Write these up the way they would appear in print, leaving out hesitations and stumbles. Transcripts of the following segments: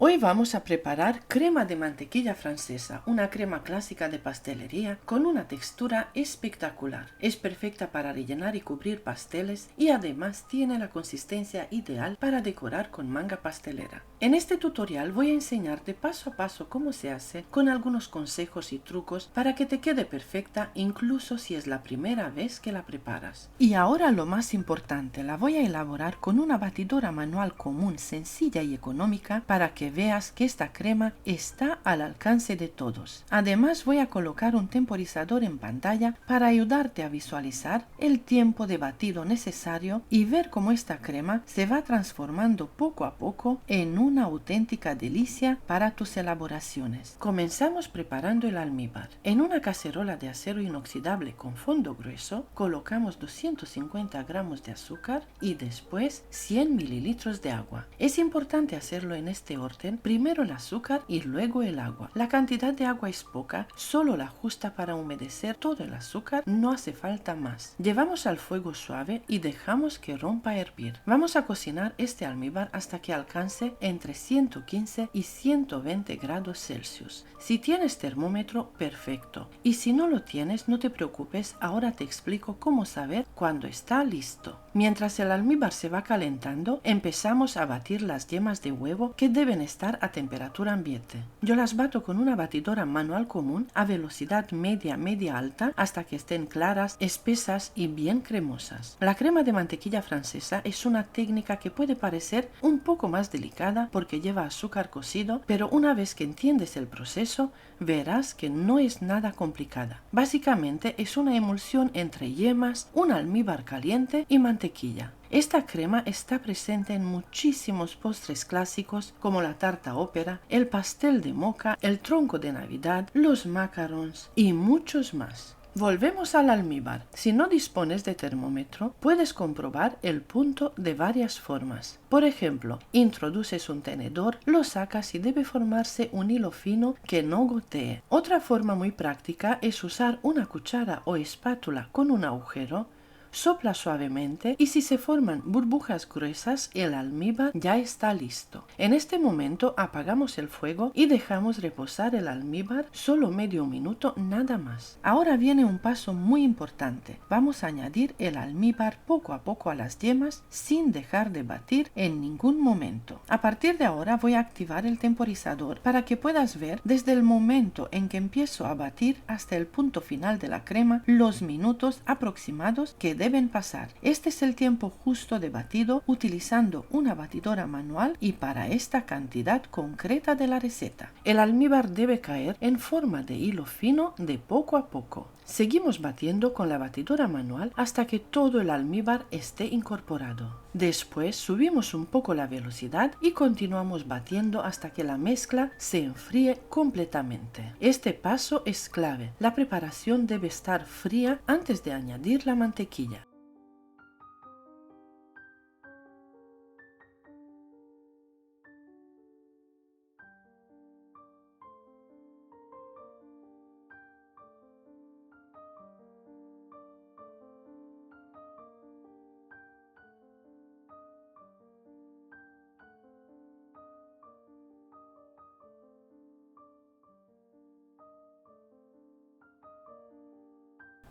Hoy vamos a preparar crema de mantequilla francesa, una crema clásica de pastelería con una textura espectacular. Es perfecta para rellenar y cubrir pasteles y además tiene la consistencia ideal para decorar con manga pastelera. En este tutorial voy a enseñarte paso a paso cómo se hace con algunos consejos y trucos para que te quede perfecta incluso si es la primera vez que la preparas. Y ahora lo más importante, la voy a elaborar con una batidora manual común, sencilla y económica para que veas que esta crema está al alcance de todos. Además voy a colocar un temporizador en pantalla para ayudarte a visualizar el tiempo de batido necesario y ver cómo esta crema se va transformando poco a poco en una auténtica delicia para tus elaboraciones. Comenzamos preparando el almíbar. En una cacerola de acero inoxidable con fondo grueso colocamos 250 gramos de azúcar y después 100 mililitros de agua. Es importante hacerlo en este orden: primero el azúcar y luego el agua. La cantidad de agua es poca, solo la justa para humedecer todo el azúcar, no hace falta más. Llevamos al fuego suave y dejamos que rompa a hervir. Vamos a cocinar este almíbar hasta que alcance entre 115 y 120 grados Celsius. Si tienes termómetro, perfecto. Y si no lo tienes, no te preocupes, ahora te explico cómo saber cuándo está listo. Mientras el almíbar se va calentando, empezamos a batir las yemas de huevo que deben estar a temperatura ambiente. Yo las bato con una batidora manual común a velocidad media alta hasta que estén claras, espesas y bien cremosas. La crema de mantequilla francesa es una técnica que puede parecer un poco más delicada porque lleva azúcar cocido, pero una vez que entiendes el proceso, verás que no es nada complicada. Básicamente es una emulsión entre yemas, un almíbar caliente y mantequilla. Esta crema está presente en muchísimos postres clásicos como la tarta ópera, el pastel de moca, el tronco de Navidad, los macarons y muchos más. Volvemos al almíbar. Si no dispones de termómetro, puedes comprobar el punto de varias formas. Por ejemplo, introduces un tenedor, lo sacas y debe formarse un hilo fino que no gotee. Otra forma muy práctica es usar una cuchara o espátula con un agujero. Sopla suavemente y si se forman burbujas gruesas, el almíbar ya está listo. En este momento apagamos el fuego y dejamos reposar el almíbar solo medio minuto nada más. Ahora viene un paso muy importante. Vamos a añadir el almíbar poco a poco a las yemas sin dejar de batir en ningún momento. A partir de ahora voy a activar el temporizador para que puedas ver desde el momento en que empiezo a batir hasta el punto final de la crema los minutos aproximados que deben pasar. Este es el tiempo justo de batido utilizando una batidora manual y para esta cantidad concreta de la receta. El almíbar debe caer en forma de hilo fino de poco a poco. Seguimos batiendo con la batidora manual hasta que todo el almíbar esté incorporado. Después subimos un poco la velocidad y continuamos batiendo hasta que la mezcla se enfríe completamente. Este paso es clave. La preparación debe estar fría antes de añadir la mantequilla.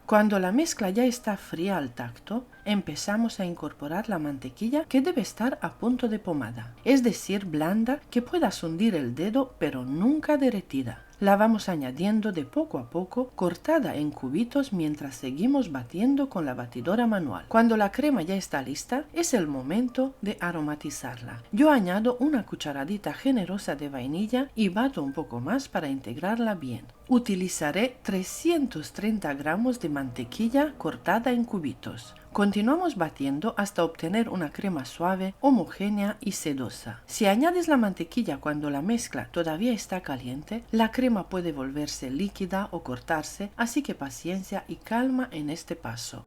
Cuando la mezcla ya está fría al tacto, empezamos a incorporar la mantequilla que debe estar a punto de pomada, es decir, blanda, que puedas hundir el dedo pero nunca derretida. La vamos añadiendo de poco a poco, cortada en cubitos mientras seguimos batiendo con la batidora manual. Cuando la crema ya está lista, es el momento de aromatizarla. Yo añado una cucharadita generosa de vainilla y bato un poco más para integrarla bien. Utilizaré 330 gramos de mantequilla cortada en cubitos. Continuamos batiendo hasta obtener una crema suave, homogénea y sedosa. Si añades la mantequilla cuando la mezcla todavía está caliente, la crema puede volverse líquida o cortarse, así que paciencia y calma en este paso.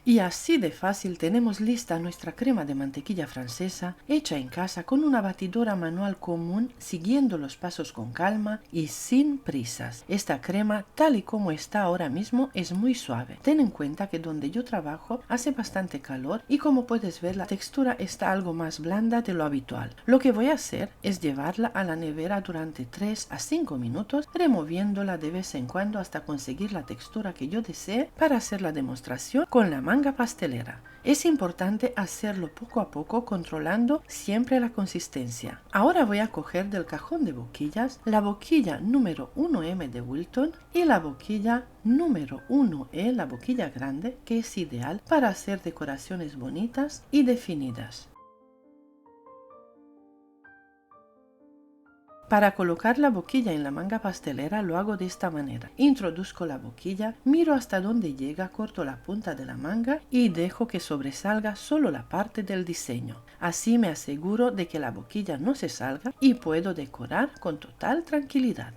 Y así de fácil tenemos lista nuestra crema de mantequilla francesa hecha en casa con una batidora manual común, siguiendo los pasos con calma y sin prisas. Esta crema, tal y como está ahora mismo, es muy suave. Ten en cuenta que donde yo trabajo hace bastante calor y como puedes ver la textura está algo más blanda de lo habitual. Lo que voy a hacer es llevarla a la nevera durante 3 a 5 minutos, removiéndola de vez en cuando hasta conseguir la textura que yo desee para hacer la demostración con la manga pastelera. Es importante hacerlo poco a poco, controlando siempre la consistencia. Ahora voy a coger del cajón de boquillas la boquilla número 1M de Wilton y la boquilla número 1E, la boquilla grande, que es ideal para hacer decoraciones bonitas y definidas. Para colocar la boquilla en la manga pastelera lo hago de esta manera. Introduzco la boquilla, miro hasta donde llega, corto la punta de la manga y dejo que sobresalga solo la parte del diseño. Así me aseguro de que la boquilla no se salga y puedo decorar con total tranquilidad.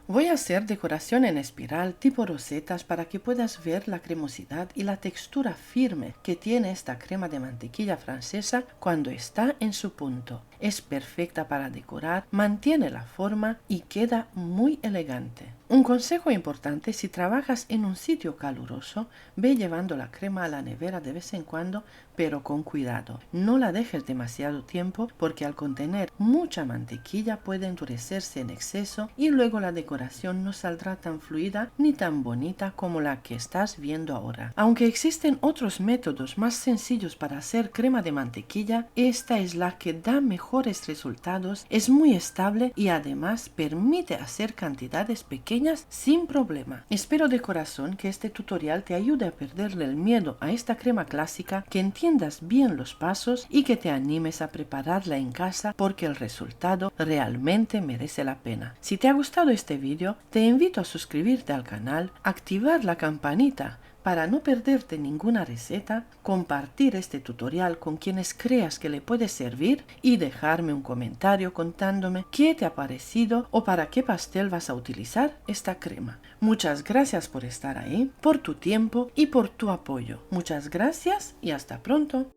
Voy a hacer decoración en espiral tipo rosetas para que puedas ver la cremosidad y la textura firme que tiene esta crema de mantequilla francesa cuando está en su punto. Es perfecta para decorar, mantiene la forma y queda muy elegante. Un consejo importante: si trabajas en un sitio caluroso, ve llevando la crema a la nevera de vez en cuando, pero con cuidado. No la dejes demasiado tiempo porque al contener mucha mantequilla puede endurecerse en exceso y luego la decoración no saldrá tan fluida ni tan bonita como la que estás viendo ahora. Aunque existen otros métodos más sencillos para hacer crema de mantequilla, esta es la que da mejores resultados, es muy estable y además permite hacer cantidades pequeñas sin problema. Espero de corazón que este tutorial te ayude a perderle el miedo a esta crema clásica, que entiendas bien los pasos y que te animes a prepararla en casa porque el resultado realmente merece la pena. Si te ha gustado este vídeo, te invito a suscribirte al canal, activar la campanita para no perderte ninguna receta, compartir este tutorial con quienes creas que le puede servir y dejarme un comentario contándome qué te ha parecido o para qué pastel vas a utilizar esta crema. Muchas gracias por estar ahí, por tu tiempo y por tu apoyo. Muchas gracias y hasta pronto.